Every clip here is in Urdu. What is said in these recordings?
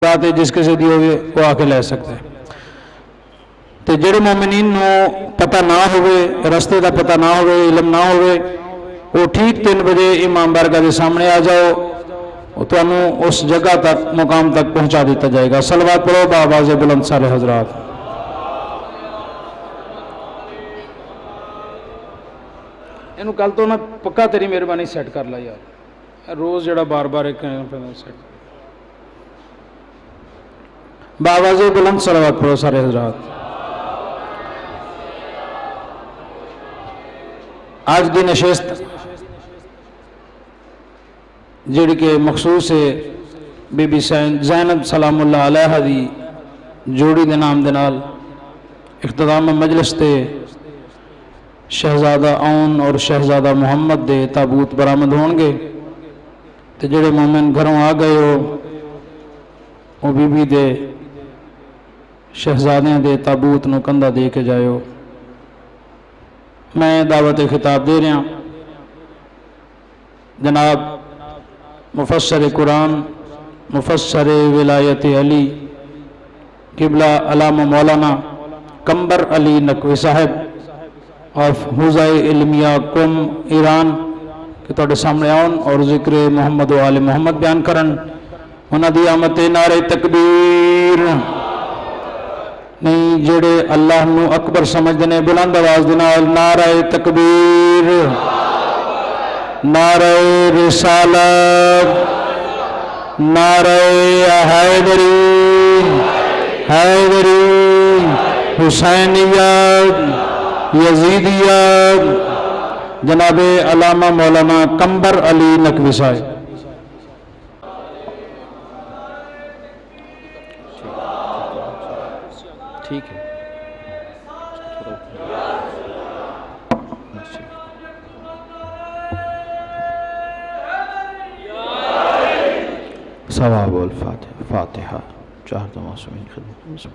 ذات جس کسی دی ہوئے وہ آ کے لے سکتے ہیں۔ تو جڑے مومنین نو پتہ نہ ہوئے، رستے دا پتہ نہ ہوئے، علم نہ ہوئے، وہ ٹھیک 3 بجے امام بارگاہ دے سامنے آ جاؤ، تو انہوں اس جگہ تک مقام تک پہنچا دیتا جائے گا۔ صلوات پڑھو بآواز بلند سارے حضرات۔ انہوں کل تو نہ پکا تیری مہربانی سیٹ کر لا یار، روز جڑا بار بار ایک سیٹ بآواز بلند صلوات پڑھو سارے حضرات۔ آج دی نشست جڑی کہ مخصوص ہے بی بی زینب سلام اللہ علیہ دی جوڑی دے نام دے نال اختتام مجلس تے شہزادہ اون اور شہزادہ محمد دے تابوت برآمد ہون گے، تے جڑے مومن گھروں آ گئے ہو وہ بی بی دے شہزادیاں دے تابوت نو کندھا دے کے جائے ہو۔ میں دعوت خطاب دے رہا جناب مفسر قرآن، مفسر ولایت علی قبلہ علامہ مولانا کمبر علی نقوی صاحب آف حوزہ علمیہ قم ایران کہ توڑے سامنے آؤن اور ذکر محمد و آل محمد بیان کرن۔ انہاں دی آمد نعرہ تکبیر نہیں جڑے اللہ نو اکبر سمجھ دینے بلند آواز دینا، نعرہ تکبیر، نعرہ رسالت، نعرہ حیدری، حیدری، حسینیت، یزیدیت، جناب علامہ مولانا کمبر علی نقوی صاحب۔ ٹھیک ہے ثواب الفاتحہ، فاتحہ 4 معصومین خدمت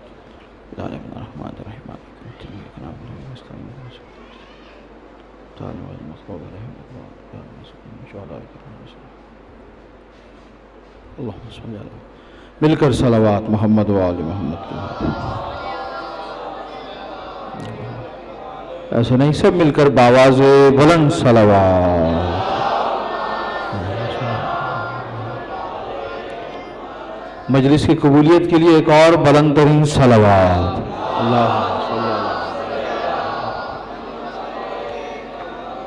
الرحمن الرحیم اللہم صلی اللہ علیہ۔ مل کر صلوات محمد و آل محمد کے ایسے نہیں، سب مل کر بآواز بلند صلوات۔ مجلس کی قبولیت کے لیے ایک اور بلند ترین صلوات۔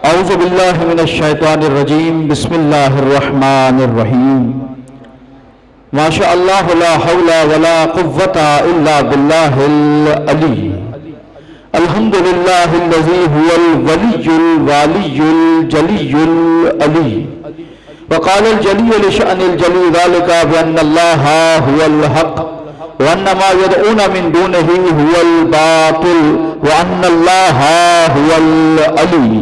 اعوذ باللہ من الشیطان الرجیم، بسم اللہ الرحمن الرحیم۔ ما شاء اللہ لا حول ولا قوة الا باللہ العلی۔ الحمدللہ الذی هو الولی الوالی الجلی العلی۔ وقال الجلی لشأن الجلی ذلك بأن الله هو الحق وأن ما يدعون من دونه هو الباطل وأن الله هو العلي۔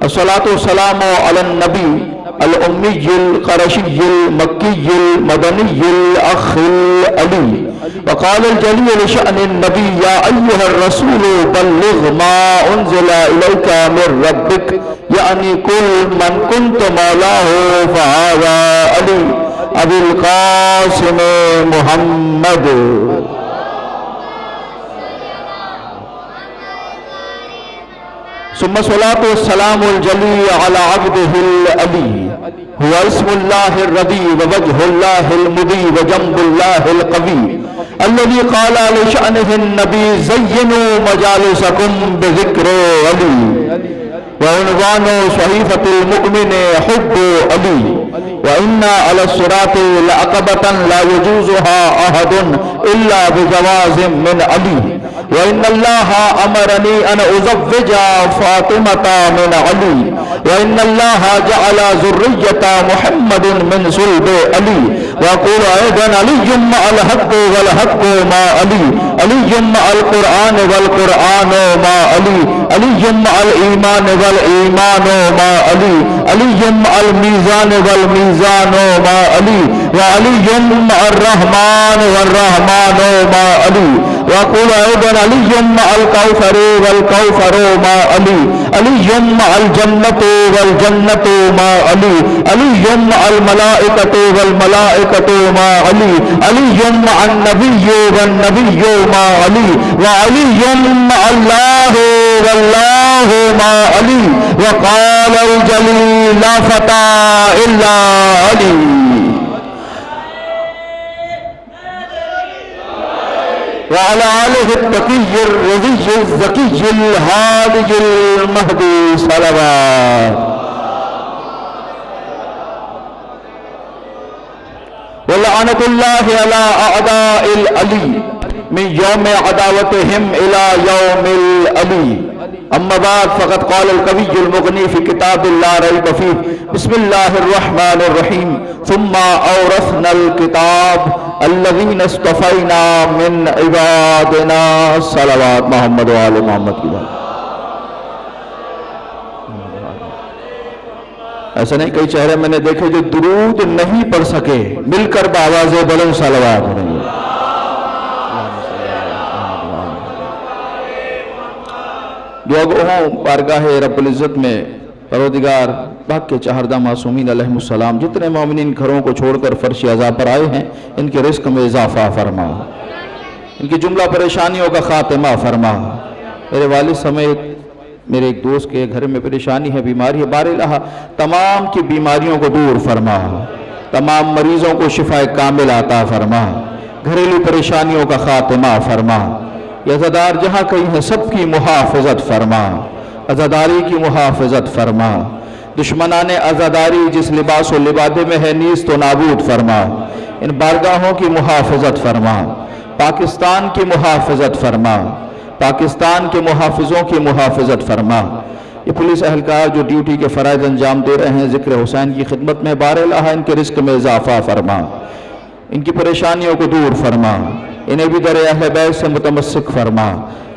الصلاة والسلام على النبي الأمي القرشي المكي المدني الأخ العلي۔ وقال الجلي لشأن النبي يا أيها الرسول بلغ ما أنزل إليك من ربك، يعني كل من كنت مولاه فهذا علي أبي القاسم محمد۔ ثم الصلاة والسلام الجلي على عبده العلي، هو اسم الله الردي ووجه الله المضي وجنب الله القوي، الذي قال لشأنه النبي زينوا مجالسكم بذكر علي، وعنوان صحيفة المؤمن حب علي، وإن على الصراط لعقبة لا يجوزها أحد إلا بجواز من علي، وإن الله أمرني أن أزوج فاطمة من علي، وإن الله جعل ذرية محمد من صلب علي، وأقول أيضا علي مع الحق والحق مع علي، علي مع القرآن والقرآن مع علي، علي مع الإيمان والإيمان مع علي، علي مع الميزان والميزان مع علي، وعلي مع الرحمن والرحمن مع علي، ويقول أيضا علي مع الكوثر والكوثر مع علي، علي مع الجنة والجنة مع علي، علي مع الملائكة والملائكة مع علي، علي مع النبي والنبي مع علي، وعلي مع الله والله مع علي، وقال الجليل لا فتى إلا علي. وعلى آله التقي الرضي الزكي الهادي المهدي صلوات. ولعنة الله على أعداء العلي من يوم عداوتهم إلى يوم العلي. أما بعد فقد قال القوي المغني في كتاب لا ريب فيه بسم الله الرحمن الرحيم ثم أورثنا الكتاب الذين اصطفينا من عبادنا صلوات محمد وآل محمد کی بات. ایسا نہیں کئی چہرے میں نے دیکھے جو درود نہیں پڑھ سکے مل کر بآواز بلند صلوات پڑھیں گے. دعا گو ہوں بارگاہ رب العزت میں پروردگار پاک کے چہردہ معصومین علیہ السلام جتنے مومنین گھروں کو چھوڑ کر فرش عزا پر آئے ہیں ان کے رزق میں اضافہ فرما، ان کی جملہ پریشانیوں کا خاتمہ فرما. میرے والد سمیت میرے ایک دوست کے گھر میں پریشانی ہے، بیماری ہے، بار الہ تمام کی بیماریوں کو دور فرما، تمام مریضوں کو شفا کامل عطا فرما، گھریلو پریشانیوں کا خاتمہ فرما. یہ عزادار جہاں کہیں ہیں سب کی محافظت فرما، عزاداری کی محافظت فرما. دشمنان عزاداری جس لباس و لبادے میں ہے نیست و نابود فرما. ان بارگاہوں کی محافظت فرما، پاکستان کی محافظت فرما، پاکستان کے محافظوں کی محافظت فرما. یہ پولیس اہلکار جو ڈیوٹی کے فرائض انجام دے رہے ہیں ذکر حسین کی خدمت میں بار الہ ان کے رزق میں اضافہ فرما، ان کی پریشانیوں کو دور فرما، انہیں بھی در اہل بیت سے متمسک فرما.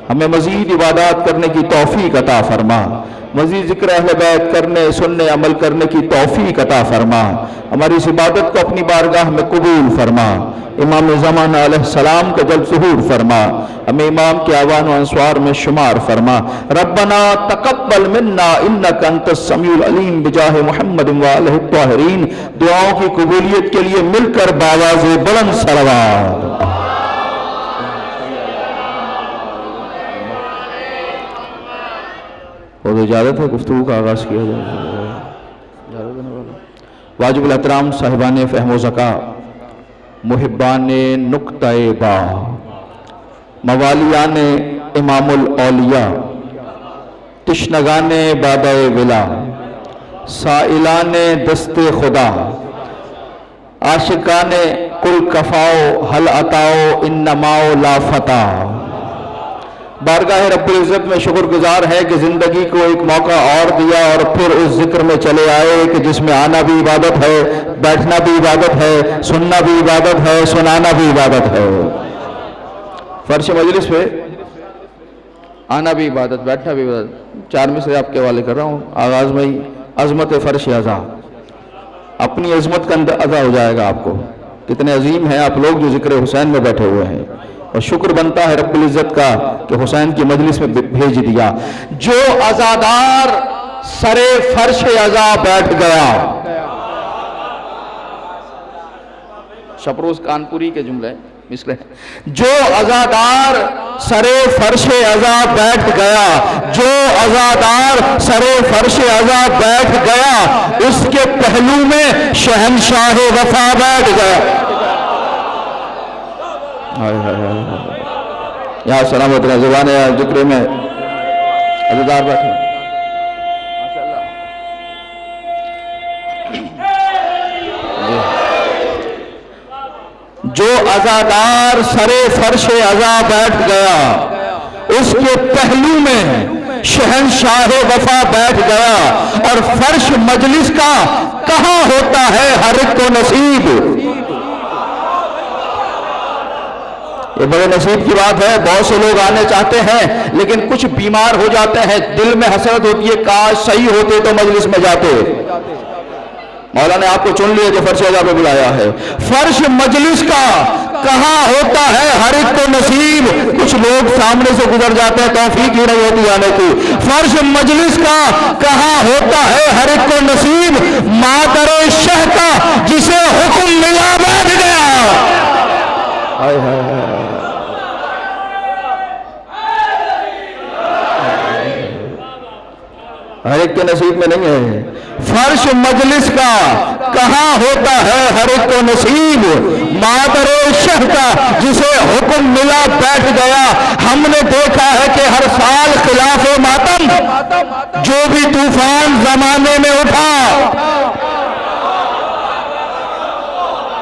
ہمیں مزید عبادات کرنے کی توفیق عطا فرما، مزید ذکر اہل بیت کرنے سننے عمل کرنے کی توفیق عطا فرما. ہماری اس عبادت کو اپنی بارگاہ میں قبول فرما. امام زمانہ علیہ السلام کا جلد ظہور فرما، ہمیں امام کے آوان و انصار میں شمار فرما. ربنا تقبل منا انک انت السمیع العلیم بجاہ محمد وآلہ الطاہرین. دعاؤں کی قبولیت کے لیے مل کر بآواز بلند صلوات. اور اجازت ہے گفتگو کا آغاز کیا جائے. واجب الاحترام صاحبان فہم و ذکا، محبان نقطہ با، موالیان امام الاولیاء، تشنگان بادہ ولا، سائلان دست خدا، عاشقان کل کفاؤ حل عطاؤ انماؤ لا فتح. بارگاہ رب العزت میں شکر گزار ہے کہ زندگی کو ایک موقع اور دیا اور پھر اس ذکر میں چلے آئے کہ جس میں آنا بھی عبادت ہے، بیٹھنا بھی عبادت ہے، سننا بھی عبادت ہے، سنانا بھی عبادت ہے. فرش مجلس پہ آنا بھی عبادت، بیٹھنا بھی عبادت. 4 مصرے آپ کے حوالے کر رہا ہوں. آغاز میں ہی عظمت فرش عزا، اپنی عظمت کا ادا ہو جائے گا آپ کو. کتنے عظیم ہیں آپ لوگ جو ذکر حسین میں بیٹھے ہوئے ہیں، اور شکر بنتا ہے رب العزت کا کہ حسین کی مجلس میں بھیج دیا. جو عزادار سرے فرش عزا بیٹھ گیا، شپروز کانپوری کے جملے مثلے، جو عزادار سرے فرش عزا بیٹھ گیا، جو عزادار سرے فرش عزا بیٹھ گیا، اس کے پہلو میں شہنشاہ وفا بیٹھ گیا. یہاں سلامت رہے زبان ذکر میں عزادار بیٹھے. جو عزادار سرے فرش عزا بیٹھ گیا، اس کے پہلو میں شہنشاہ وفا بیٹھ گیا. اور فرش مجلس کا کہاں ہوتا ہے ہر ایک کو نصیب. یہ بڑے نصیب کی بات ہے. بہت سے لوگ آنے چاہتے ہیں لیکن کچھ بیمار ہو جاتے ہیں، دل میں حسرت ہوتی ہے کاش صحیح ہوتے تو مجلس میں جاتے. مولا نے آپ کو چن لیا جو فرش عزا پہ بلایا ہے. فرش مجلس کا کہاں ہوتا ہے ہر ایک کو نصیب. کچھ لوگ سامنے سے گزر جاتے ہیں، توفیق ہی نہیں ہوتی آنے کی. فرش مجلس کا کہاں ہوتا ہے ہر ایک کو نصیب. مادر شہ کا جسے حکم ملا بیٹھ گیا. ہر ایک کے نصیب میں نہیں ہے. فرش مجلس کا کہاں ہوتا ہے ہر ایک کو نصیب. مادر شہ کا جسے حکم ملا بیٹھ گیا. ہم نے دیکھا ہے کہ ہر سال خلاف ماتم جو بھی طوفان زمانے میں اٹھا.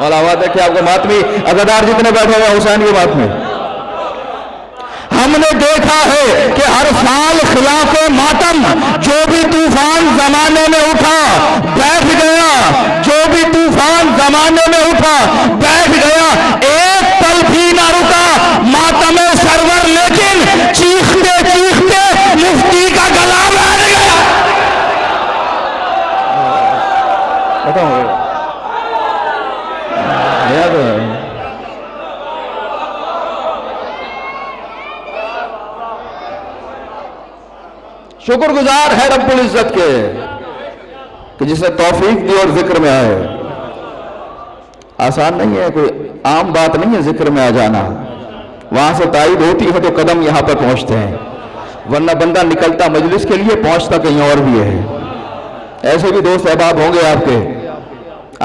اور آواز دیکھیں آپ کو ماتمی عزادار جتنے بیٹھے ہوئے حسین کی ماتمی. ہم نے دیکھا ہے کہ ہر سال خلاف ماتم جو بھی طوفان زمانے میں اٹھا بیٹھ گیا. جو بھی طوفان زمانے میں اٹھا بیٹھ گیا. ایک پل بھی نہ رکا ماتم سرور، لیکن چیختے چیختے مفتی کا گلا بیٹھ گیا. شکر گزار ہے رب العزت کے کہ جس نے توفیق دی اور ذکر میں آئے. آسان نہیں ہے، کوئی عام بات نہیں ہے ذکر میں آ جانا. وہاں سے تائید ہوتی ہے تو قدم یہاں پر پہنچتے ہیں، ورنہ بندہ نکلتا مجلس کے لیے پہنچتا کہیں اور بھی ہے. ایسے بھی دوست احباب ہوں گے آپ کے،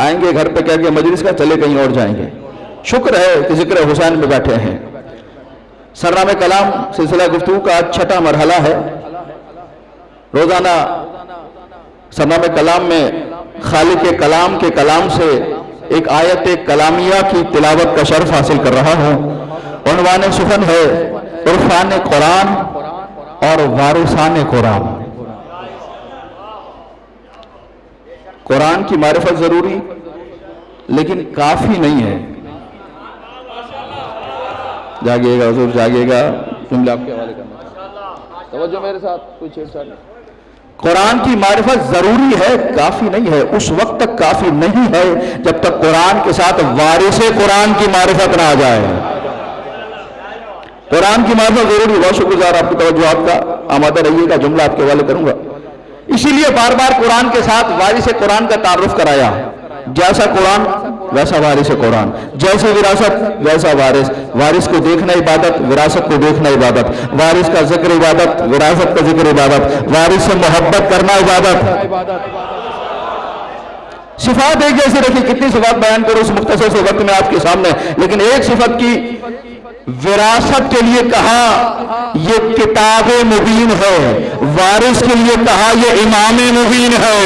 آئیں گے گھر پہ کہہ کے مجلس کا چلے کہیں اور جائیں گے. شکر ہے کہ ذکر حسین میں بیٹھے ہیں. سرنامہ کلام سلسلہ گفتگو کا 6واں مرحلہ ہے. روزانہ سرنامہ کلام میں خالق کلام کے کلام سے ایک آیت کلامیہ کی تلاوت کا شرف حاصل کر رہا ہوں. عنوان سخن ہے عرفان قرآن اور وارثان قرآن. قرآن کی معرفت ضروری لیکن کافی نہیں ہے. جاگیے گا حضور جاگیے گا. جملہ آپ کے حوالے کرنا، توجہ میرے ساتھ، کوئی چھیڑ چھاڑ نہیں. قرآن کی معرفت ضروری ہے، کافی نہیں ہے. اس وقت تک کافی نہیں ہے جب تک قرآن کے ساتھ وارث قرآن کی معرفت نہ آ جائے. قرآن کی معرفت ضروری. بہت شکر گزار آپ کی توجہات کا. آمادہ رہیے گا، جملہ آپ کے حوالے کروں گا. اسی لیے بار بار قرآن کے ساتھ وارث قرآن کا تعارف کرایا. جیسا قرآن ویسا وارث قرآن، جیسے وراثت ویسا وارث. وارث کو دیکھنا عبادت، وراثت کو دیکھنا عبادت. وارث کا ذکر عبادت، وراثت کا ذکر عبادت. وارث سے محبت کرنا عبادت. صفات ایک جیسے رکھی، کتنی صفات بیان کرو اس مختصر سے وقت میں آپ کے سامنے. لیکن ایک صفت کی وراثت کے لیے کہا یہ کتاب مبین ہے، وارث کے لیے کہا یہ امام مبین ہے.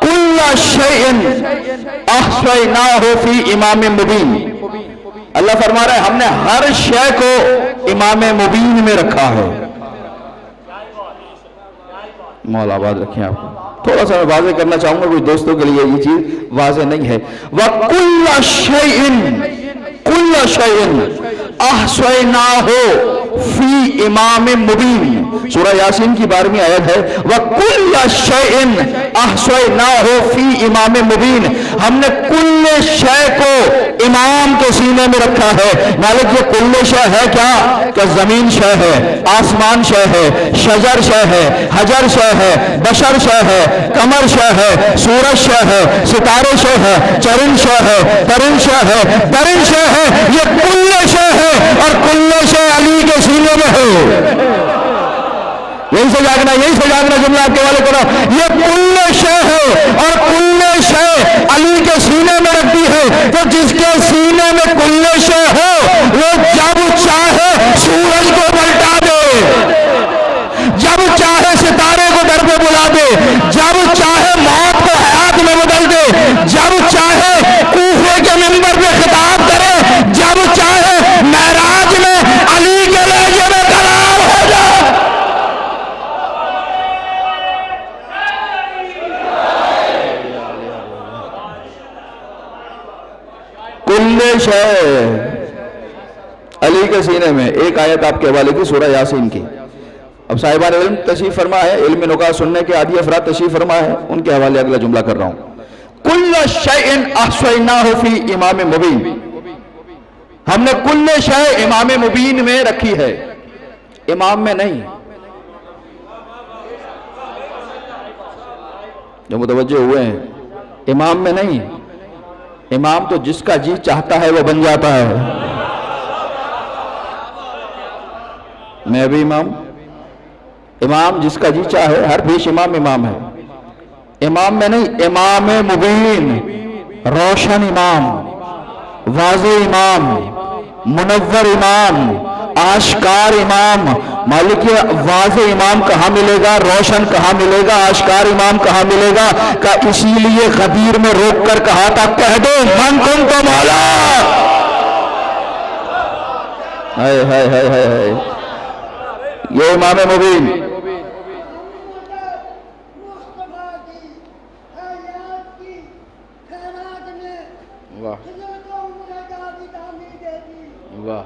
کل شیء احصیناہ فی امام مبین. اللہ فرما رہا ہے ہم نے ہر شے کو امام مبین میں رکھا ہے. مولا آباد رکھیں آپ کو. تھوڑا سا میں واضح کرنا چاہوں گا، کچھ دوستوں کے لیے یہ چیز واضح نہیں ہے. وَكُلَّ شَيْءٍ كُلَّ شَيْءٍ أَحْصَيْنَاهُ فِي إِمَامٍ مُبِينٍ. سورہ یاسین کی 12ویں آیت ہے. وَكُلَّ شَيْءٍ أَحْصَيْنَاهُ فِي إِمَامٍ مُبِينٍ. ہم نے کل شے کو امام کے سینے میں رکھا ہے. مالک یہ کل شے ہے کیا؟ کہ زمین شے ہے، آسمان شے ہے، شجر شے ہے، حجر شے ہے، بشر شے ہے، قمر شے ہے، سورج شے ہے، ستارے شے ہے، چرن شے ہے، ترن شے ہے، درن شے ہے. یہ کل شے ہے اور کل شے علی کے سینے میں ہے. یہی سے جاگنا جملہ آپ کے والے کرو. یہ کل شے ہے اور کل شے علی کے سینے میں رکھتی ہے. تو جس کے سینے میں کل شے ہو وہ جب چاہے سورج کو پلٹا دے، جب چاہے ستارے کو در پہ بلا دے، جب چاہے موت کو حیات میں بدل دے، جب چاہے کوفے کے منبر پہ خطاب کرے، جب چاہے معراج میں علی کے لہجے میں کلام ہو جائے. کل شے علی کے سینے میں. ایک آیت آپ کے حوالے کی سورہ یاسین کی. اب صاحبان علم تشریف فرما ہے، علم نکات سننے کے عادی افراد تشریف فرما ہے، ان کے حوالے اگلا جملہ کر رہا ہوں. کل شیء احصیناہ فی امام مبین، ہم نے کل شے امام مبین میں رکھی ہے، امام میں نہیں۔ جو متوجہ ہوئے ہیں، امام میں نہیں، امام تو جس کا جی چاہتا ہے وہ بن جاتا ہے۔ میں بھی امام، امام جس کا جی چاہے، ہر پیش امام امام ہے، امام میں نہیں، امام مبین، روشن امام، واضح امام، منور امام، آشکار امام۔ مالک یہ واضح امام کہاں ملے گا، روشن کہاں ملے گا، آشکار امام کہاں ملے گا؟ کہ اسی لیے غدیر میں روک کر کہا تھا کہہ دو من کن تو مولا۔ ہائے ہائے ہائے ہائے، یہ امام مبین۔ واہ واہ،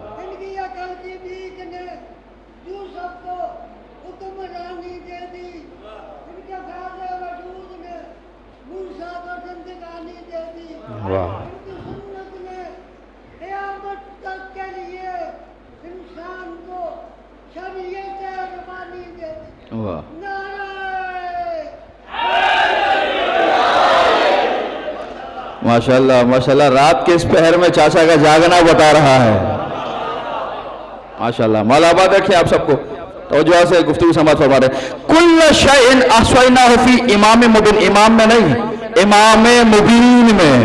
واہ، واہ، ماشاءاللہ ماشاءاللہ، رات کے اس پہر میں چاچا کا جاگنا بتا رہا ہے، ماشاءاللہ۔ مولا آباد رکھیں آپ سب کو، توجہ سے گفتگو سماعت فرما رہے۔ کل شیء احصیناہ فی امام مبین، امام میں نہیں، امام مبین میں،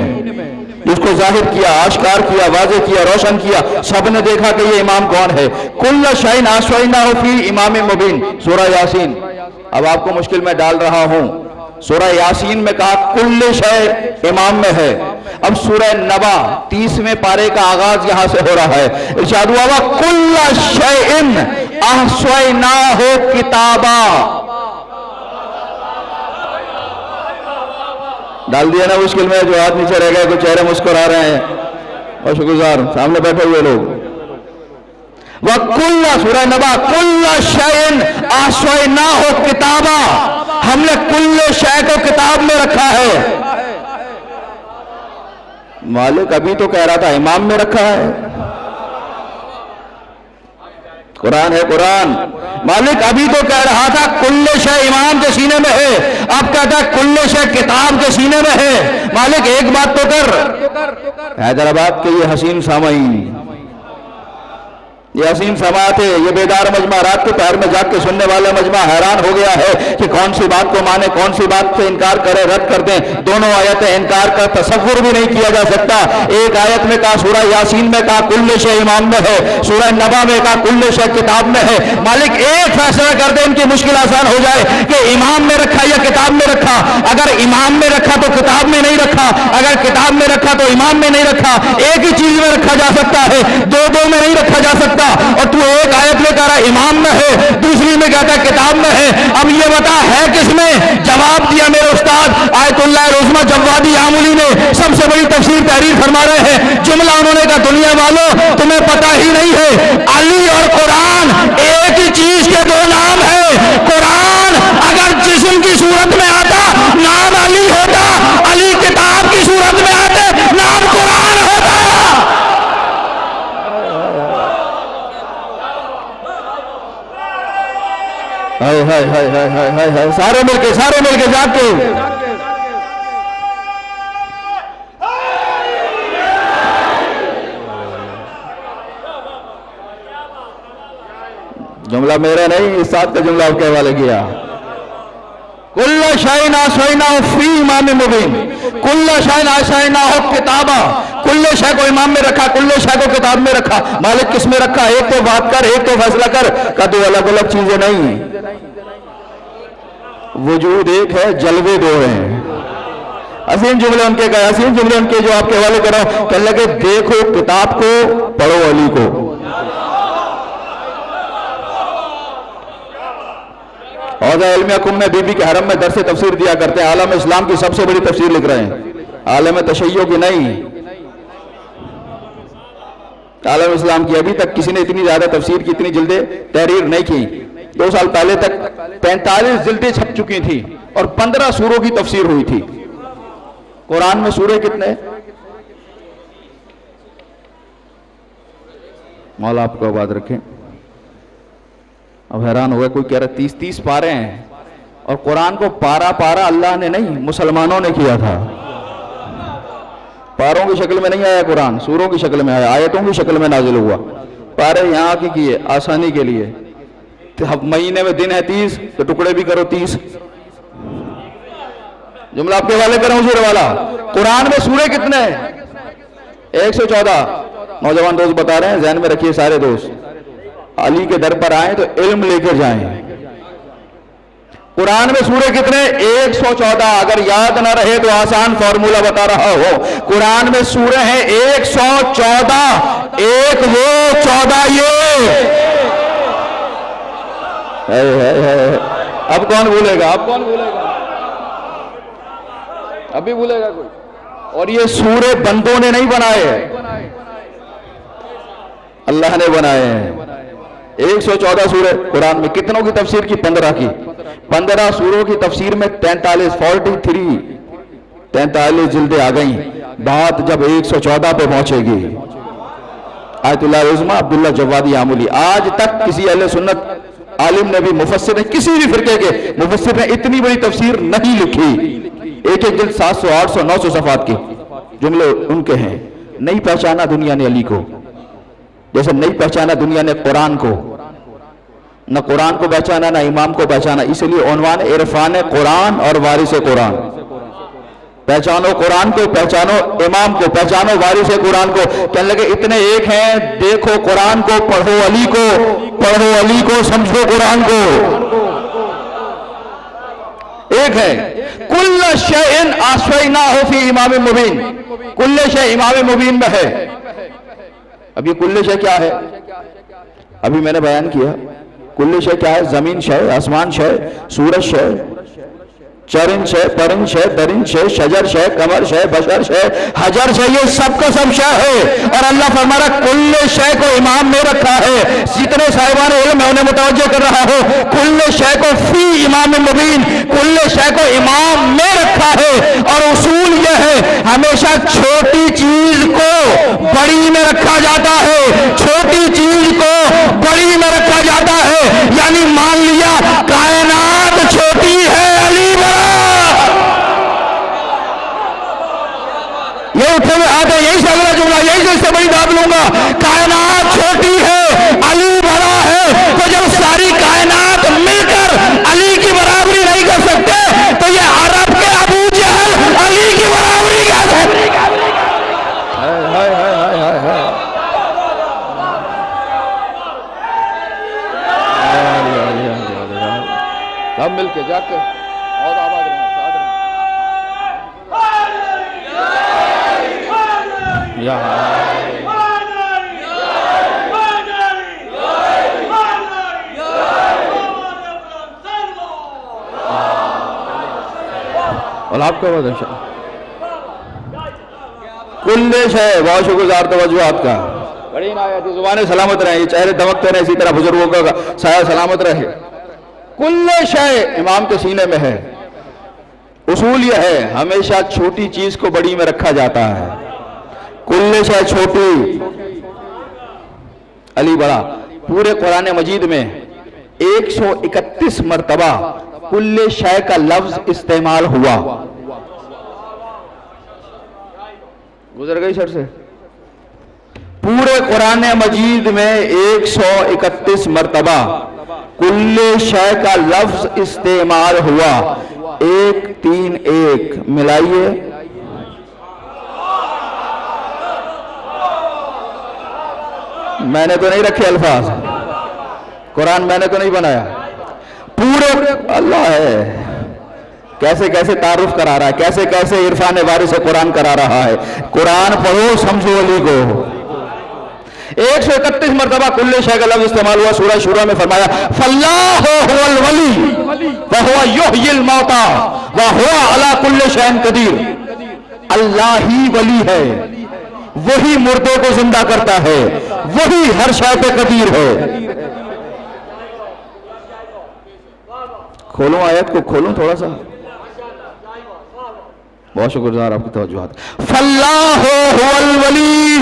جس کو ظاہر کیا، آشکار کیا، واضح کیا، روشن کیا، سب نے دیکھا کہ یہ امام کون ہے۔ کل شیء احصیناہ فی امام مبین، سورہ یاسین۔ اب آپ کو مشکل میں ڈال رہا ہوں، سورہ یاسین میں کہا کل شے امام میں ہے، اب سورہ نبا 30ویں پارے کا آغاز یہاں سے ہو رہا ہے، ارشاد ہوا کل شیء احصیناہ کتابا۔ ڈال دیا نا مشکل میں، جو ہاتھ نیچے رہ گئے، کچھ چہرے مسکرا رہے ہیں اور شکرگزار سامنے بیٹھے ہوئے لوگ۔ وَكُلَّ سورہ نبا کل شیء احصیناہ کتابا، ہم نے کل شے کو کتاب میں رکھا ہے۔ مالک ابھی تو کہہ رہا تھا امام میں رکھا ہے، قرآن ہے قرآن۔ مالک ابھی تو کہہ رہا تھا کل شے امام کے سینے میں ہے، اب کہتا ہے کل شے کتاب کے سینے میں ہے۔ مالک ایک بات تو کر، حیدرآباد کے یہ حسین سامعین، یہ حسین سماعت ہے، یہ بیدار مجمع، رات کے پہر میں جاگ کے سننے والا مجمع حیران ہو گیا ہے کہ کون سی بات کو مانے، کون سی بات سے انکار کرے، رد کر دیں۔ دونوں آیتیں انکار کا تصور بھی نہیں کیا جا سکتا۔ ایک آیت میں کہا سورہ یاسین میں کہا کل شے امام میں ہے، سورہ نبا میں کہا کل شے کتاب میں ہے۔ مالک ایک فیصلہ کر دے، ان کی مشکل آسان ہو جائے کہ امام میں رکھا یا کتاب میں رکھا۔ اگر امام میں رکھا تو کتاب میں نہیں رکھا، اگر کتاب میں رکھا تو امام میں نہیں رکھا۔ ایک ہی چیز میں رکھا جا سکتا ہے، دو میں نہیں رکھا جا سکتا۔ اور تو ایک آیت میں کہہ رہا امام میں ہے، دوسری میں کہتا ہے کتاب میں ہے۔ اب یہ بتا ہے کس میں؟ جواب دیا میرے استاد آیت اللہ العظمی جوادی عاملی نے، سب سے بڑی تفسیر تحریر فرما رہے ہیں۔ جملہ انہوں نے کہا دنیا والوں تمہیں پتہ ہی نہیں ہے، علی اور قرآن ایک ہی چیز کے دو نام ہیں۔ قرآن اگر جسم کی صورت میں آتا نام علی ہوتا، علی کتاب کی صورت میں آتے نام قرآن ہوتا۔ سارے مل کے جاگ کے جملہ میرا نہیں، اس ساتھ کا جملہ آپ کے حوالے کیا۔ کل شیء احصیناہ فی امام مبین، کل شیء احصیناہ کتابا، کل شے کو امام میں رکھا، کل شے کو کتاب میں رکھا۔ مالک کس میں رکھا؟ ایک تو بات کر، ایک تو فیصلہ کر، کہ دو الگ الگ چیزیں نہیں، وجود ایک ہے، جلوے دو ہیں۔ حسین جملے ان کے کہا، حسین جملے ان کے جو آپ کے حوالے کرو، کہنے لگے دیکھو کتاب کو، پڑھو علی کو۔ عہدہ علمیہ کم میں بی بی کے حرم میں درس تفسیر دیا کرتے ہیں، عالم اسلام کی سب سے بڑی تفسیر لکھ رہے ہیں، عالم تشیع کی نہیں، عالم اسلام کی۔ ابھی تک کسی نے اتنی زیادہ تفسیر کی اتنی جلدیں تحریر نہیں کی۔ 2 سال پہلے تک 45 جلدیں چھپ چکی تھی اور 15 سوروں کی تفسیر ہوئی تھی۔ قرآن میں سورے کتنے؟ مولا آپ کو آباد رکھیں. اب حیران ہو گئے، کوئی کہہ رہا 30 پارے ہیں، اور قرآن کو پارا پارا اللہ نے نہیں مسلمانوں نے کیا تھا. پاروں کی شکل میں نہیں آیا قرآن، سوروں کی شکل میں آیا، آیتوں کی شکل میں نازل ہوا. پارے یہاں کی کیے آسانی کے لیے. مہینے میں دن ہے 30 تو ٹکڑے بھی کرو 30. جملہ آپ کے حوالے کروں سورے والا. قرآن میں سورے کتنے ہیں؟ 114. نوجوان دوست بتا رہے ہیں، ذہن میں رکھیے سارے دوست، علی کے در پر آئیں تو علم لے کر جائیں. قرآن میں سورے کتنے؟ 114. اگر یاد نہ رہے تو آسان فارمولہ بتا رہا ہو. قرآن میں سورے ہیں 114. ایک وہ 14 یہ. اب کون بھولے گا؟ اب کون بھولے گا؟ ابھی بھولے گا کوئی؟ اور یہ سورے بندوں نے نہیں بنائے، اللہ نے بنائے ہیں. 114 سورے قرآن میں. کتنوں کی تفسیر کی؟ 15 کی. 15 سوروں کی تفسیر میں 43 جلدیں آ گئیں. بات جب 114 پہ پہنچے گی. آیت اللہ عظمہ عبداللہ جوادی عاملی. آج تک کسی اہل سنت عالم نے بھی، مفسر نے، کسی بھی فرقے کے مفسر نے اتنی بڑی تفسیر نہیں لکھی. ایک جلد 700 800 900 صفحات کی. جملے ان کے ہیں. نہیں پہچانا دنیا نے علی کو، جیسے نہیں پہچانا دنیا نے قرآن کو. نہ قرآن کو پہچانا نہ امام کو پہچانا. اس لیے عنوان عرفان قرآن اور وارث قرآن. پہچانو قرآن کو، پہچانو امام کو، پہچانو وارث قرآن کو. کہنے لگے اتنے ایک ہیں، دیکھو قرآن کو، پڑھو علی کو، پڑھو علی کو، سمجھو قرآن کو. ایک ہے کل شیء احصیناہ فی امام مبین. کل شیء امام مبین میں ہے. اب یہ کل شیء کیا ہے؟ ابھی میں نے بیان کیا. کل شے کیا ہے؟ زمین شے، آسمان شے، سورج شے، چرند شے، پرند شے، درند شے، شجر شے، قمر شے، بشر شے، حجر شے. یہ سب کا سب شے ہے. اور اللہ فرما رہا کل شے کو امام میں رکھا ہے. جتنے صاحبان علم میں انہیں متوجہ کر رہا ہو، کل شے کو فی امام مبین، کل شے کو امام میں رکھا ہے. اور اصول یہ ہے ہمیشہ چھوٹی چیز کو بڑی میں رکھا جاتا ہے. چھوٹی چیز کو بڑی میں رکھا جاتا ہے. یعنی مان لیا کائنات چھوٹی ہے، علی بڑا. یہ اٹھے ہوئے آتے یہی سے اگلا جملہ، یہی سے اس سے بڑی داد لوں گا. کائنات چھوٹی ہے، علی بڑا ہے. تو جب ساری کائنات مل کر علی کی برابری نہیں کر سکتے تو یہ عرب کے ابو جہل علی کی برابری کیسے؟ سب مل کے جا کے اور آباد رہنا، ساتھ رہنا. اور آپ کا بہت اچھا کل شے. بہت شکرگزار توجہ آپ کا. بڑی عنایت. زبانیں سلامت رہیں، یہ چہرے دمکتے رہیں، اسی طرح بزرگوں کا سایہ سلامت رہے. کل شے امام کے سینے میں ہے. اصول یہ ہے ہمیشہ چھوٹی چیز کو بڑی میں رکھا جاتا ہے. کل شے چھوٹی، علی بڑا. پورے قرآن مجید میں 131 مرتبہ کل شے کا لفظ استعمال ہوا. گزر گئی سر سے. پورے قرآن مجید میں 131 مرتبہ کل شے کا لفظ استعمال ہوا. 1 3 1 ملائیے. میں نے تو نہیں رکھے الفاظ، قرآن میں نے تو نہیں بنایا. پورے اللہ ہے کیسے کیسے تعارف کرا رہا ہے، کیسے کیسے عرفان وارث قرآن کرا رہا ہے. قرآن پڑھو سمجھو علی کو. 131 مرتبہ کل شے کا لفظ استعمال ہوا. سورہ شورى میں فرمایا فاللہ هو الولی وهو یحیی الموتى وهو علی کل شیء قدیر. اللہ ہی ولی ہے، وہی مردوں کو زندہ کرتا ہے، وہی ہر شے پہ قدیر ہے. کھولوں آیت کو، کھولوں تھوڑا سا. بہت شکر گزار آپ کی توجہات. فاللہ هو الولی،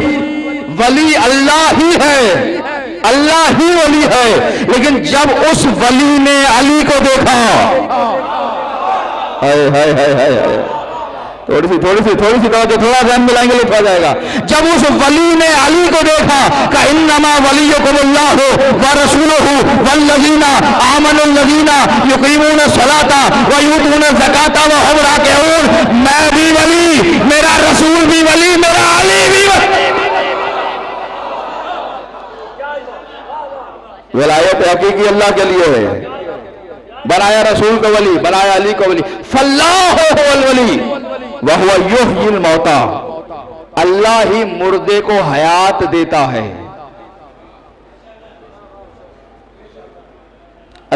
ولی اللہ ہی ہے، اللہ ہی ولی ہے. لیکن جب اس ولی نے علی کو دیکھا، تھوڑی سی توجہ، تھوڑا ذہن ملائیں گے لکھا جائے گا. جب اس ولی نے علی کو دیکھا کہ انما ولیکم اللہ ورسولہ والذین آمنوا الذین یقیمون الصلاۃ ویؤتون الزکاۃ وہم راکعون. میں بھی ولی، میرا رسول بھی ولی، میرا علی بھی ولی. ولایت حقیقی اللہ کے لیے ہے. بنایا رسول کو ولی، بنایا علی کو ولی. فاللہ هو الولی وَهُوَ يُحْيِي الْمَوْتَى، اللہ ہی مردے کو حیات دیتا ہے.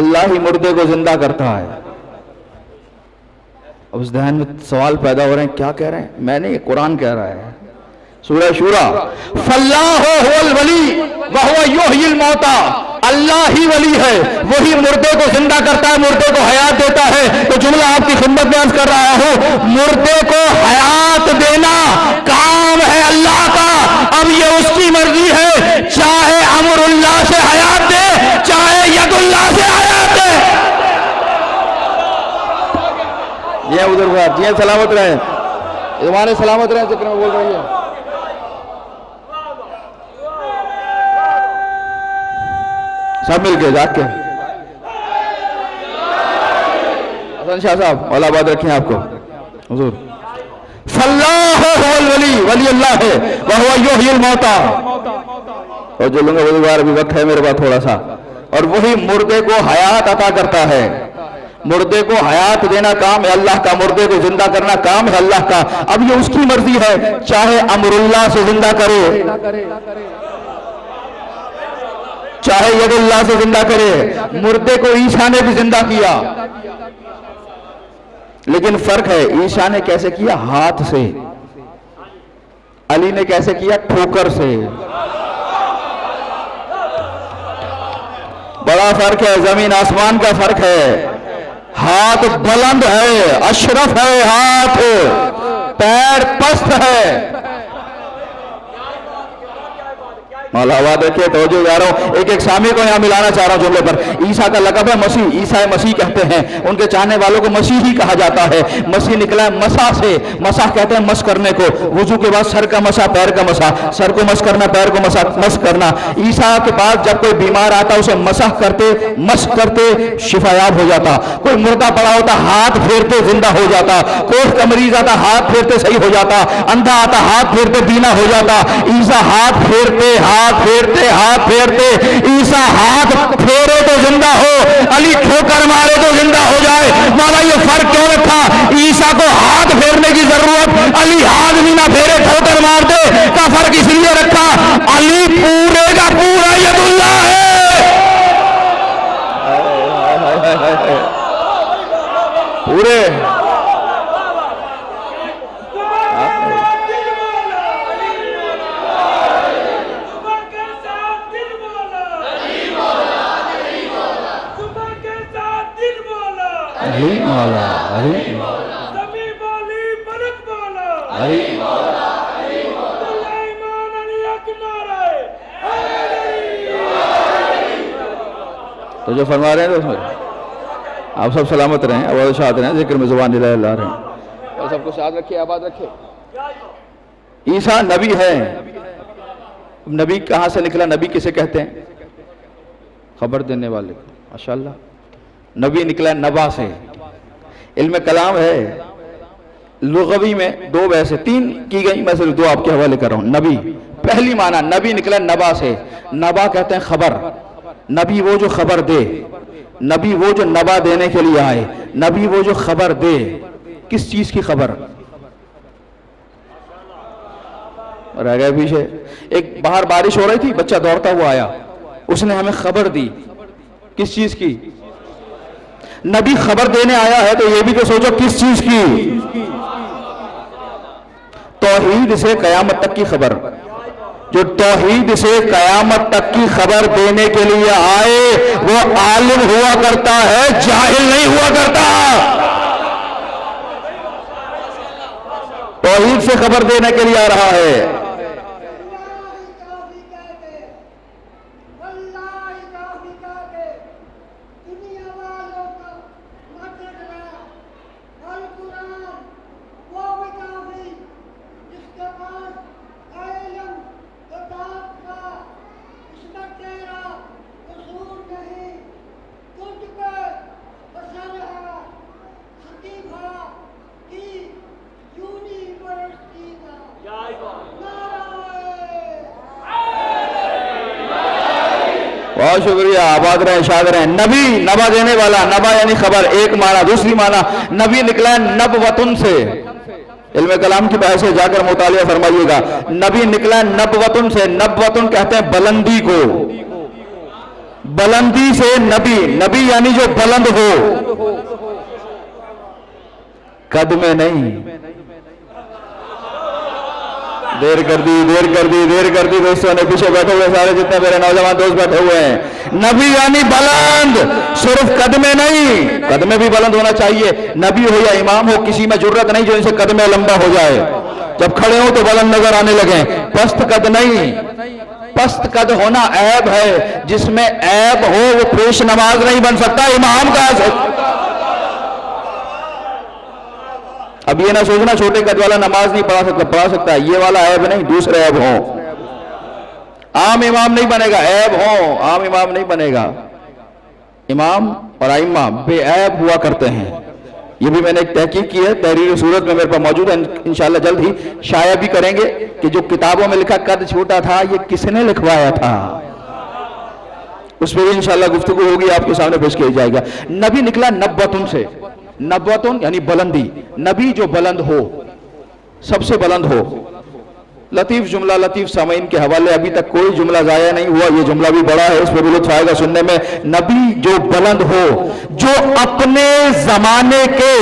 اللہ ہی مردے کو زندہ کرتا ہے. اب اس ذہن میں سوال پیدا ہو رہے ہیں، کیا کہہ رہے ہیں؟ میں نہیں، قرآن کہہ رہا ہے، سورہ شورا. فاللہ هو الولی وَهُوَ يُحْيِي الْمَوْتَى، اللہ ہی ولی ہے، وہی مردے کو زندہ کرتا ہے، مردے کو حیات دیتا ہے. تو جملہ آپ کی خدمت میں عرض کر رہا ہوں، مردے کو حیات دینا کام ہے اللہ کا. اب یہ اس کی مرضی ہے، چاہے امر اللہ سے حیات دے، چاہے ید اللہ سے حیات دے. جی ادھر بات، جی سلامت رہیں، ہمارے سلامت رہیں، ذکر میں بول رہی ہے. سب مل کے جاگ کے حسن شاہ صاحب مولا آباد رکھیں آپ کو حضور. فاللہ هو الولی، ولی اللہ ہے، وہو یحیی الموتى. اور جو لوں گا بزرگوار، ابھی وقت ہے میرے پاس تھوڑا سا. اور وہی مردے کو حیات عطا کرتا ہے. مردے کو حیات دینا کام ہے اللہ کا، مردے کو زندہ کرنا کام ہے اللہ کا. اب یہ اس کی مرضی ہے، چاہے امر اللہ سے زندہ کرے، چاہے ید اللہ سے زندہ کرے. مردے کو عیسیٰ نے بھی زندہ کیا، لیکن فرق ہے، عیسیٰ نے کیسے کیا؟ ہاتھ سے. علی نے کیسے کیا؟ ٹھوکر سے. بڑا فرق ہے، زمین آسمان کا فرق ہے. ہاتھ بلند ہے، اشرف ہے ہاتھ، پیر پست ہے. مولا آباد رکھے، توجہ جا رہا ہوں، ایک سامع کو یہاں ملانا چاہ رہا ہوں جملے پر. عیسیٰ کا لقب ہے مسیح، عیسیٰ مسیح کہتے ہیں، ان کے چاہنے والوں کو مسیح ہی کہا جاتا ہے. مسیح نکلا ہے مسح سے، مسح کہتے ہیں مس کرنے کو. وضو کے بعد سر کا مسح، پیر کا مسح، سر کو مس کرنا، پیر کو مس کرنا. عیسیٰ کے پاس جب کوئی بیمار آتا اسے مسح کرتے، مس کرتے، شفا یاب ہو جاتا. کوئی مردہ پڑا ہوتا ہاتھ پھیرتے زندہ ہو جاتا. کوہ کا مریض آتا ہاتھ پھیرتے صحیح ہو جاتا. اندھا آتا ہاتھ پھیرتے بینا ہو جاتا. عیسیٰ ہاتھ پھیرتے، ہاتھ پھیرتے. عیسیٰ ہاتھ پھیرے تو زندہ ہو، علی ٹھوکر مارے تو زندہ ہو جائے. مولا یہ فرق کیوں رکھا؟ عیسیٰ کو ہاتھ پھیرنے کی ضرورت، علی ہاتھ بھی نہ پھیرے ٹھوکر مار دے کا فرق اس لیے رکھا، علی پورے کا پورا ید اللہ ہے. پورے تو جو فرما رہے ہیں تو آپ سب سلامت رہیں، آباد شاد رہیں، ذکر میں زبان الہ اللہ رہیں، اور سب کو شاد رکھے، آباد رکھے. عیسیٰ نبی ہے. نبی کہاں سے نکلا؟ نبی کسے کہتے ہیں؟ خبر دینے والے. ماشاءاللہ، نبی نکلا نبا سے. علم کلام ہے، لغوی میں دو بحثیں، تین کی گئی، میں صرف دو آپ کے حوالے کر رہا ہوں. نبی پہلی معنی، نبی نکلا نبا سے. نبا کہتے ہیں خبر. نبی وہ جو خبر دے، نبی وہ جو نبا دینے کے لیے آئے، نبی وہ جو خبر دے. کس چیز کی خبر؟ رہ گئے پیچھے. ایک باہر بارش ہو رہی تھی، بچہ دوڑتا ہوا آیا، اس نے ہمیں خبر دی. کس چیز کی؟ نبی خبر دینے آیا ہے تو یہ بھی تو سوچو کس چیز کی؟ توحید سے قیامت تک کی خبر. جو توحید سے قیامت تک کی خبر دینے کے لیے آئے وہ عالم ہوا کرتا ہے، جاہل نہیں ہوا کرتا. توحید سے خبر دینے کے لیے آ رہا ہے. بہت شکریہ، آباد رہے، شاد رہے. نبی، نبا دینے والا، نبا یعنی خبر، ایک معنی. دوسری معنی نبی نکلا ہے نبوتن سے. علم کلام کی بحث سے جا کر مطالعہ فرمائیے گا. نبی نکلا ہے نبوتن سے. نبوتن کہتے ہیں بلندی کو، بلندی سے نبی. نبی یعنی جو بلند ہو، قد میں نہیں. دیر کر دی دوستوں نے، پیچھے بیٹھے ہوئے سارے جتنے میرے نوجوان دوست بیٹھے ہوئے ہیں. نبی یعنی بلند، صرف قد میں نہیں، قد میں بھی بلند ہونا چاہیے. نبی ہو یا امام ہو، کسی میں جرت نہیں جو ان سے قد میں لمبا ہو جائے. جب کھڑے ہو تو بلند نظر آنے لگیں. پست قد نہیں. پست قد ہونا عیب ہے. جس میں عیب ہو وہ پیش نماز نہیں بن سکتا، امام کا ہے. اب یہ نہ سوچنا چھوٹے قد والا نماز نہیں پڑھا سکتا ہے، یہ والا عیب نہیں، دوسرے عیب ہوں. عام امام نہیں بنے گا، عیب ہوں، عام امام نہیں بنے گا. امام اور ائمہ بے عیب ہوا کرتے ہیں. یہ بھی میں نے ایک تحقیق کی ہے، تحریر صورت میں میرے پاس موجود ہے، انشاءاللہ جلد ہی شائع بھی کریں گے کہ جو کتابوں میں لکھا قد چھوٹا تھا یہ کس نے لکھوایا تھا. اس پہ بھی انشاءاللہ گفتگو ہوگی، آپ کے سامنے پیش کیا جائے گا. نبی نکلا نبوتن سے. نبوتن یعنی بلندی. نبی جو بلند ہو، سب سے بلند ہو. لطیف جملہ، لطیف سامعین کے حوالے، ابھی تک کوئی جملہ ضائع نہیں ہوا. یہ جملہ بھی بڑا ہے، اس پہ بھی لطف آئے گا سننے میں. نبی جو بلند ہو، جو اپنے زمانے کے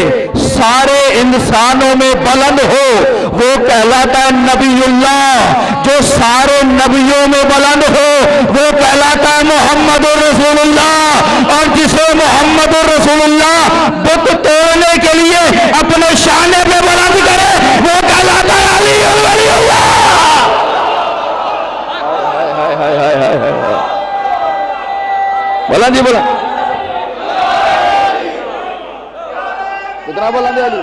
سارے انسانوں میں بلند ہو، وہ کہلاتا ہے نبی اللہ. جو سارے نبیوں میں بلند ہو وہ کہلاتا ہے محمد الرسول اللہ. اور جسے محمد الرسول اللہ بت توڑنے کے لیے اپنے شانے پہ بلند کرے وہ کہلاتا ہے علی ولی اللہ. بلند ہی بلند. کتنا بلند ہے علی؟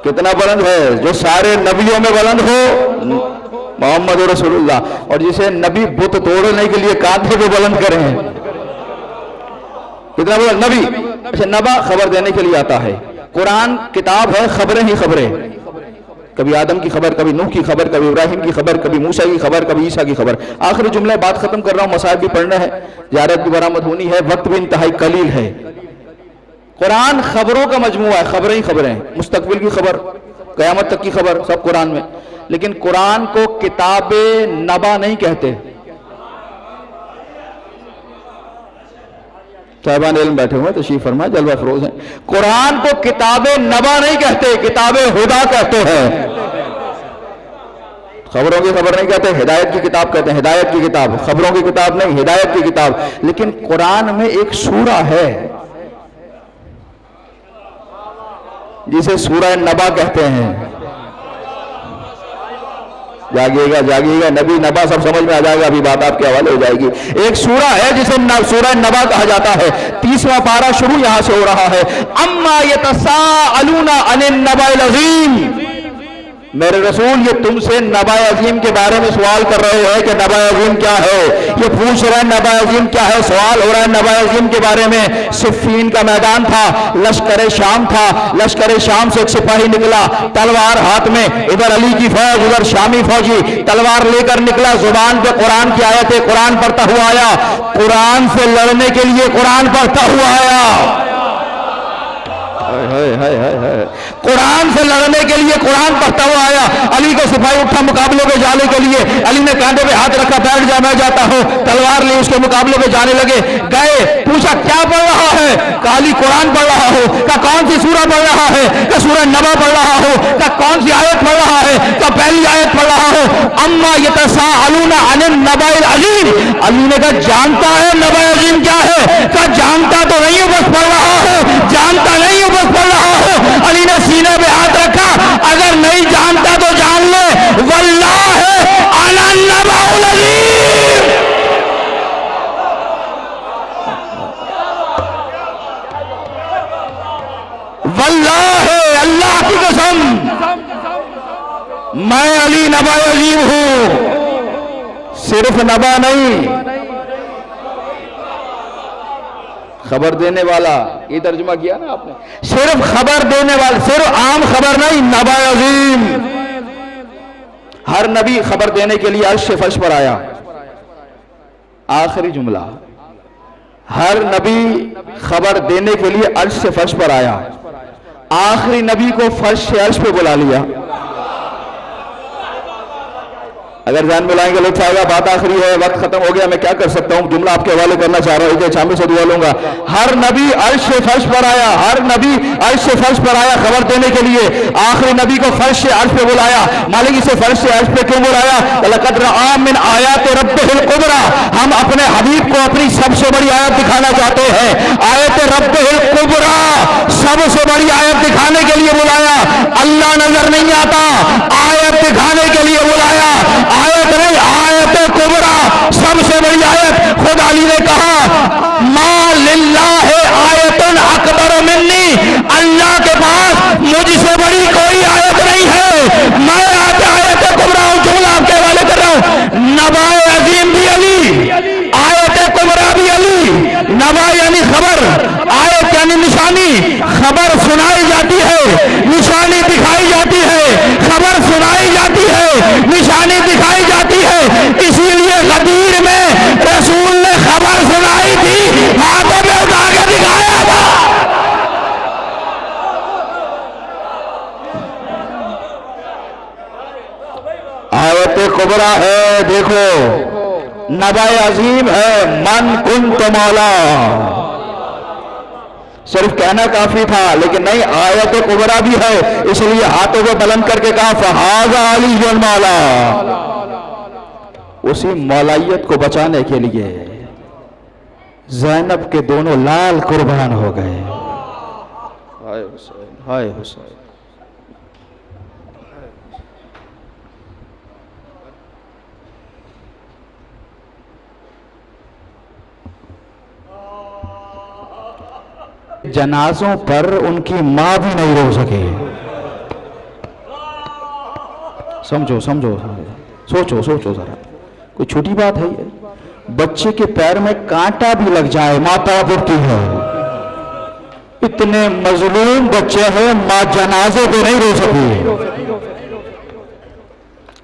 کتنا بلند ہے؟ جو سارے نبیوں میں بلند ہو، محمد رسول اللہ. اور جسے نبی بت توڑنے کے لیے کاندھے پہ بلند کریں. کتنا بلند نبی. اچھا، نبا خبر دینے کے لیے آتا ہے. قرآن کتاب ہے، خبریں ہی خبریں. کبھی آدم کی خبر، کبھی نوح کی خبر، کبھی ابراہیم کی خبر، کبھی موسیٰ کی خبر، کبھی عیسیٰ کی خبر. آخری جملے بات ختم کر رہا ہوں، مسائل بھی پڑھنا ہے، زیارت بھی برآمد ہونی ہے، وقت بھی انتہائی قلیل ہے. قرآن خبروں کا مجموعہ ہے، خبریں ہی خبریں. مستقبل کی خبر، قیامت تک کی خبر، سب قرآن میں. لیکن قرآن کو کتاب نبا نہیں کہتے. صاحبان علم بیٹھے ہوئے، تشریف فرمائے، جلوہ فروز ہیں. قرآن کو کتاب نبا نہیں کہتے، کتاب ہدا کہتے ہیں. خبروں کی خبر نہیں کہتے، ہدایت کی کتاب کہتے ہیں. ہدایت کی کتاب، خبروں کی کتاب نہیں، ہدایت کی کتاب. لیکن قرآن میں ایک سورہ ہے جسے سورہ نبا کہتے ہیں. جاگیے گا، نبی نبا سب سمجھ میں آ جائے گا، ابھی بات آپ کے حوالے ہو جائے گی. ایک سورہ ہے جسے سورہ نبا کہا جاتا ہے. 30واں پارہ شروع یہاں سے ہو رہا ہے. اما یتساءلون عن النبأ العظیم. میرے رسول یہ تم سے نبأ عظیم کے بارے میں سوال کر رہے ہیں کہ نبأ عظیم کیا ہے. یہ پوچھ رہے ہیں نبأ عظیم کیا ہے، سوال ہو رہا ہے نبأ عظیم کے بارے میں. صفین کا میدان تھا، لشکر شام تھا. لشکر شام سے ایک سپاہی نکلا، تلوار ہاتھ میں. ادھر علی کی فوج، ادھر شامی فوجی، تلوار لے کر نکلا. زبان پہ قرآن کی آیتیں قرآن پڑھتا ہوا آیا. قرآن سے لڑنے کے لیے قرآن پڑھتا ہوا آیا. قرآن سے لڑنے کے لیے قرآن پڑھتا ہوا آیا، علی کو سپاہی اٹھا مقابلے میں جانے کے لیے، علی نے کاندھے پہ ہاتھ رکھا، بیٹھ جا میں جاتا ہوں، تلوار لی اس کے مقابلے میں جانے لگے، گئے، پوچھا کیا پڑھ رہا ہے؟ کہا علی قرآن پڑھ رہا ہو۔ کہا کون سی سورہ پڑھ رہا ہے؟ کہا سورہ نبا پڑھ رہا ہو۔ کہا کون سی آیت پڑھ رہا ہے؟ کہا پہلی آیت پڑھ رہا ہو، اما یتساءلون عن النبأ العظیم۔ علی نے کہا جانتا ہے نبأ عظیم کیا ہے؟ کہا جانتا تو نہیں ہوں، بس پڑھ رہا ہوں، جانتا نہیں ہوں، بس پڑھ رہا ہوں۔ علی نے سینے پہ ہاتھ رکھا، اگر نہیں جانتا تو جان لے، واللہ انا النبأ العظیم۔ واللہ اللہ کی قسم میں علی نبأ عظیم ہوں، صرف نبا نہیں، خبر دینے والا، یہ ترجمہ کیا نا آپ نے، صرف خبر دینے والا، صرف عام خبر نہیں، نبأ عظیم۔ ہر نبی خبر دینے کے لیے عرش سے فرش پر آیا، آخری جملہ، ہر نبی خبر دینے کے لیے عرش سے فرش پر آیا، آخری نبی کو فرش سے عرش پہ بلا لیا۔ اگر ذہن میں لائیں گے لطف آئے گا، بات آخری ہے، وقت ختم ہو گیا، میں کیا کر سکتا ہوں، جملہ آپ کے حوالے کرنا چاہ رہا ہوں، کہ چھامے سے دعا لوں گا۔ ہر نبی عرش سے فرش پر آیا، ہر نبی عرش سے فرش پر آیا خبر دینے کے لیے، آخری نبی کو فرش سے عرش پہ بلایا۔ مالک سے فرش سے عرش پہ کیوں بلایا؟ لقد رأى من آیات ربہ الکبریٰ، ہم اپنے حبیب کو اپنی سب سے بڑی آیت دکھانا چاہتے ہیں، آیت ربہ الکبریٰ، سب سے بڑی آیت دکھانے کے لیے بلایا۔ اللہ نظر نہیں آتا، آیت دکھانے کے لیے بلایا، آیت نہیں، آیت کبریٰ، سب سے بڑی آیت۔ خود علی نے کہا ما للہ آیت اکبر منی، اللہ کے پاس مجھ سے بڑی کوئی آیت نہیں ہے، میں آیت کبریٰ ہوں۔ جملہ آپ کے حوالے کر رہا ہوں، نبأ عظیم بھی علی، آیت کبریٰ بھی علی۔ نبأ یعنی خبر، آیت یعنی نشانی، خبر سنائی جاتی ہے، نشانی دکھائی جاتی ہے، خبر سنائی جاتی ہے، نشانی دکھائی جاتی ہے، اسی لیے غدیر میں رسول نے خبر سنائی تھی، ہاتھوں پہ اٹھا کے دکھایا تھا۔ آیت کبریٰ ہے، دیکھو نبأ عظیم ہے، من کنت مولا، صرف کہنا کافی تھا، لیکن نہیں، آیت کبریٰ بھی ہے، اس لیے ہاتھوں کو بلند کر کے کہا فہذا علی المولا، اسی مولائیت کو بچانے کے لیے زینب کے دونوں لال قربان ہو گئے۔ ہائے حسین، ہائے حسین۔ جنازوں پر ان کی ماں بھی نہیں رو سکے۔ سمجھو سوچو ذرا، کوئی چھوٹی بات ہے یہ؟ بچے کے پیر میں کانٹا بھی لگ جائے ماں تڑپ اٹھتی ہے، اتنے مظلوم بچے ہیں، ماں جنازے پہ نہیں رو سکی۔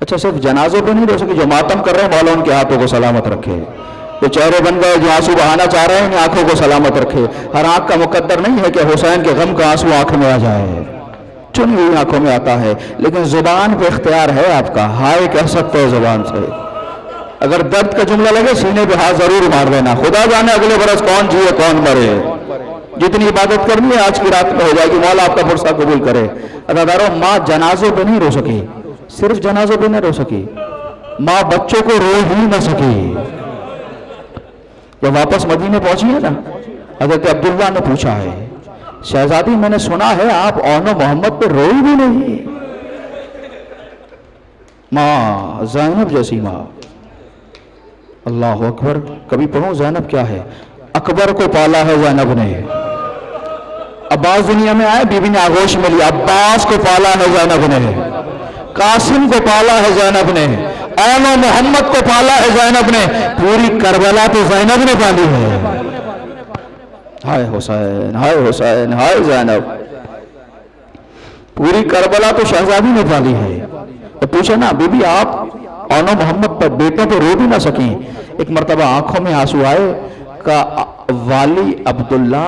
اچھا صرف جنازے پہ نہیں رو سکی، جو ماتم کر رہے ہیں مولا ان کے ہاتھوں کو سلامت رکھے، جو چہرے بن گئے، جو آنسو بہانا چاہ رہے ہیں ان آنکھوں کو سلامت رکھے۔ ہر آنکھ کا مقدر نہیں ہے کہ حسین کے غم کا آنسو آنکھ میں آ جائے، چنی ہوئی آنکھوں میں آتا ہے، لیکن زبان پہ اختیار ہے آپ کا، ہائے کہہ سکتے ہو زبان سے۔ اگر درد کا جملہ لگے سینے پہ ہاتھ ضرور مار دینا، خدا جانے اگلے برس کون جیے کون مرے۔ جتنی عبادت کرنی ہے آج کی رات میں ہو جائے گی، مولا آپ کا فرصہ قبول کرے۔ عزیزارو، ماں جنازوں پہ نہیں رو سکی، صرف جنازوں پہ نہیں رو سکی، ماں بچوں کو رو ہی نہ سکی۔ جب واپس مدینے پہنچی ہے نا، حضرت عبداللہ نے پوچھا ہے شہزادی میں نے سنا ہے آپ اون و محمد پہ روئی بھی نہیں۔ ماں زینب جیسی ماں، اللہ اکبر، کبھی پڑھوں زینب کیا ہے؟ اکبر کو پالا ہے زینب نے، عباس دنیا میں آئے، بی بی نے آغوش میں لیا، عباس کو پالا ہے زینب نے، قاسم کو پالا ہے زینب نے، اون و محمد کو پالا ہے زینب نے، پوری کربلا تو زینب نے پالی ہے۔ ہائے حسین، ہائے حسین، ہائے زینب، پوری کربلا تو شہزادی نے پالی ہے۔ تو پوچھا نا بی بی آپ اون و محمد پر بیٹوں پہ رو بھی نہ سکیں؟ ایک مرتبہ آنکھوں میں آنسو آئے، کہ والی عبداللہ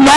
9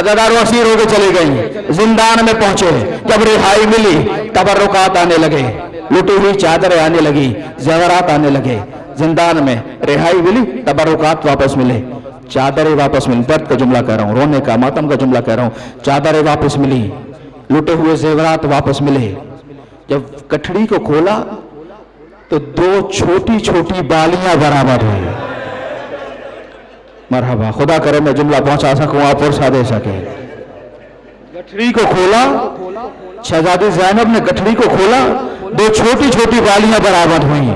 عزادارو اسیر ہو کے چلے گئی، زندان میں پہنچے، جب رہائی ملی تبرکات آنے لگے، لٹی ہوئی چادریں آنے لگی، زیورات آنے لگے، زندان میں رہائی ملی تبرکات واپس ملے، چادریں واپس ملی، درد کا جملہ کہہ رہا ہوں، رونے کا ماتم کا جملہ کہہ رہا ہوں، چادریں واپس ملی، لٹے ہوئے زیورات واپس ملے۔ جب کٹھڑی کو کھولا تو 2 چھوٹی چھوٹی بالیاں برآمد ہوئی۔ مرحبا، خدا کرے میں جملہ پہنچا سکوں، آپ پرسا دے سکے۔ گٹھڑی کو کھولا، شہزادی زینب نے گٹھڑی کو کھولا، 2 چھوٹی چھوٹی بالیاں برآمد ہوئیں،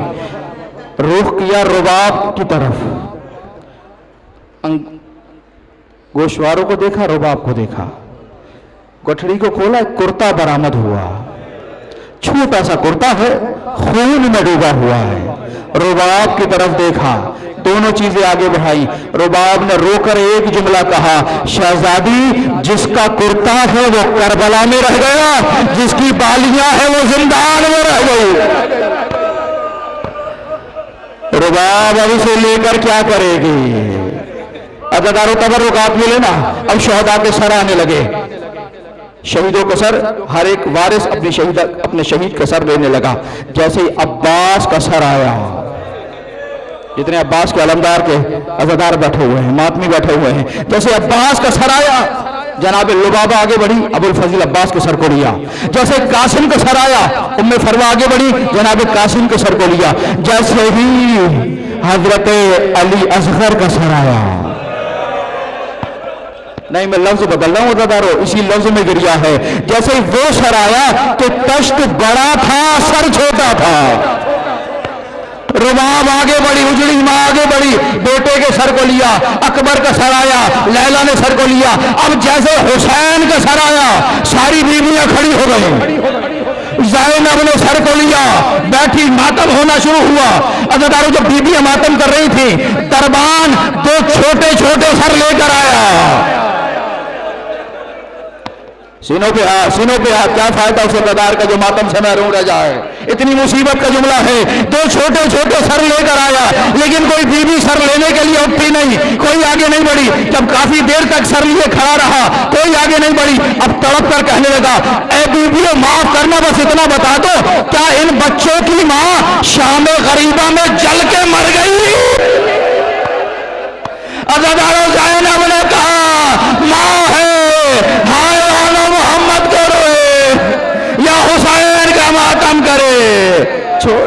رخ کیا رباب کی طرف، گوشواروں کو دیکھا، رباب کو دیکھا، گٹھڑی کو کھولا، ایک کرتا برآمد ہوا، چھوٹا سا کرتا ہے، خون میں ڈوبا ہوا ہے، رباب کی طرف دیکھا، دونوں چیزیں آگے بڑھائی، رباب نے رو کر ایک جملہ کہا، شہزادی جس کا کرتا ہے وہ کربلا میں رہ گیا، جس کی بالیاں ہیں وہ زندان میں رہ گئی۔ رباب اب اسے لے کر کیا کرے گی؟ عزادارو تبرکات ملے نا، اب شہداء کے سر آنے لگے، شہیدوں کا سر، ہر ایک وارث اپنے شہید کا سر لینے لگا، جیسے ہی عباس کا سر آیا، جتنے عباس کے علمدار کے عزادار بیٹھے ہوئے ہیں، ماتمی بیٹھے ہوئے ہیں، جیسے عباس کا سر آیا، جناب لبابہ آگے بڑھی، ابو الفضل عباس کے سر کو لیا، جیسے قاسم کا سر آیا، ام فروہ آگے بڑھی، جناب قاسم کے سر کو لیا، جیسے ہی حضرت علی اصغر کا سر آیا، نہیں میں لفظ بدل رہا ہوں عزادارو، اسی لفظ میں گریا ہے، جیسے وہ سر آیا تو تشت بڑا تھا، سر چھوٹا تھا، رباب آگے بڑھی، اجڑی ماں آگے بڑھی، بیٹے کے سر کو لیا، اکبر کا سر آیا، لیلا نے سر کو لیا، اب جیسے حسین کا سر آیا، ساری بیویاں کھڑی ہو گئی، زینب نے سر کو لیا، بیٹھی، ماتم ہونا شروع ہوا، عزادارو جب بیویاں ماتم کر رہی تھی، دربان 2 چھوٹے چھوٹے سر لے کر آیا، سینوں پہ ہاتھ، کیا فائدہ اس عزادار کا جو ماتم سے محروم رہ جائے، اتنی مصیبت کا جملہ ہے، 2 چھوٹے چھوٹے سر لے کر آیا، لیکن کوئی بیوی سر لینے کے لیے اٹھی نہیں، کوئی آگے نہیں بڑھی، جب کافی دیر تک سر لیے کھڑا رہا، کوئی آگے نہیں بڑھی، اب تڑپ کر کہنے لگا، اے بیویوں معاف کرنا، بس اتنا بتا دو، کیا ان بچوں کی ماں شام غریبہ میں جل کے مر گئی؟ عزادارو زینب نے کہا، ماں ہے، ہائے آنا محمد کو روئے یا حسین کا ماتم کرے، چھوڑ۔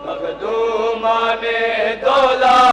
مخدومان دولا